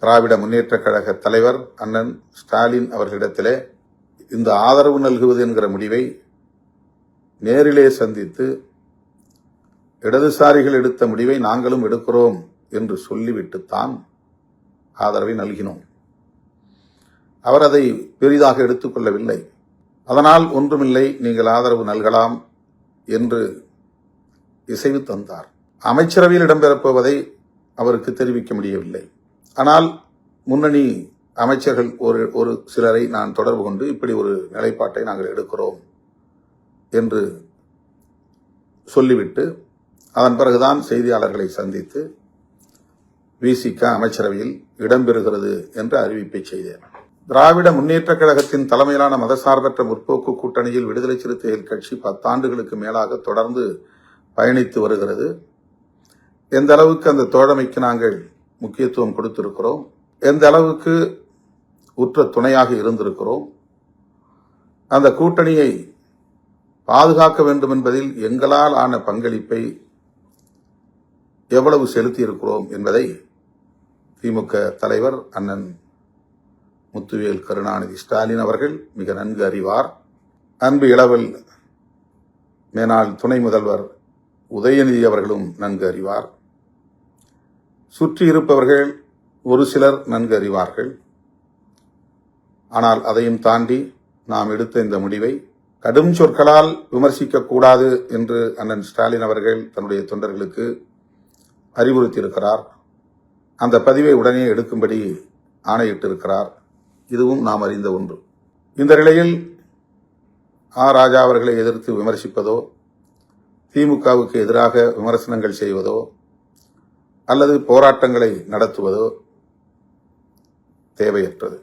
திராவிட முன்னேற்றக் கழக தலைவர் அண்ணன் ஸ்டாலின் அவர்களிடத்திலே இந்த ஆதரவு நல்குவது என்கிற முடிவை நேரிலே சந்தித்து இடதுசாரிகள் எடுத்த முடிவை நாங்களும் எடுக்கிறோம் என்று சொல்லிவிட்டுத்தான் ஆதரவை நல்கினோம். அவர் அதை பெரிதாக எடுத்துக்கொள்ளவில்லை. அதனால் ஒன்றுமில்லை, நீங்கள் ஆதரவு நல்கலாம் என்று இசைவு தந்தார். அமைச்சரவையில் இடம்பெறப்போவதை அவருக்கு தெரிவிக்க முடியவில்லை. ஆனால் முன்னணி அமைச்சர்கள் ஒரு சிலரை நான் தொடர்பு கொண்டு இப்படி ஒரு நிலைப்பாட்டை நாங்கள் எடுக்கிறோம் என்று சொல்லிவிட்டு அதன் பிறகுதான் செய்தியாளர்களை சந்தித்து விசிக அமைச்சரவையில் இடம்பெறுகிறது என்ற அறிவிப்பை செய்தேன். திராவிட முன்னேற்றக் கழகத்தின் தலைமையிலான மதசார்பற்ற முற்போக்கு கூட்டணியில் விடுதலை சிறுத்தைகள் கட்சி 10 ஆண்டுகளுக்கு மேலாக தொடர்ந்து பயணித்து வருகிறது. எந்த அளவுக்கு அந்த தோழமைக்கு நாங்கள் முக்கியத்துவம் கொடுத்திருக்கிறோம், எந்த அளவுக்கு உற்ற துணையாக இருந்திருக்கிறோம், அந்த கூட்டணியை பாதுகாக்க வேண்டும் என்பதில் எங்களால் ஆன பங்களிப்பை எவ்வளவு செலுத்தியிருக்கிறோம் என்பதை திமுக தலைவர் அண்ணன் முத்துவேல் கருணாநிதி ஸ்டாலின் அவர்கள் மிக நன்கு அறிவார். அன்பு இளவல் மேனாள் துணை முதல்வர் உதயநிதி அவர்களும் நன்கு அறிவார். சுற்றி இருப்பவர்கள் ஒரு சிலர் நன்கு அறிவார்கள். ஆனால் அதையும் தாண்டி நாம் எடுத்த இந்த முடிவை கடும் சொற்களால் விமர்சிக்க கூடாது என்று அண்ணன் ஸ்டாலின் அவர்கள் தன்னுடைய தொண்டர்களுக்கு அறிவுறுத்தியிருக்கிறார். அந்த பதிவை உடனே எடுக்கும்படி ஆணையிட்டிருக்கிறார். இதுவும் நாம் அறிந்த ஒன்று. இந்த நிலையில் ராஜா அவர்களை எதிர்த்து விமர்சிப்பதோ, திமுகவுக்கு எதிராக விமர்சனங்கள் செய்வதோ அல்லது போராட்டங்களை நடத்துவதோ தேவையற்றது.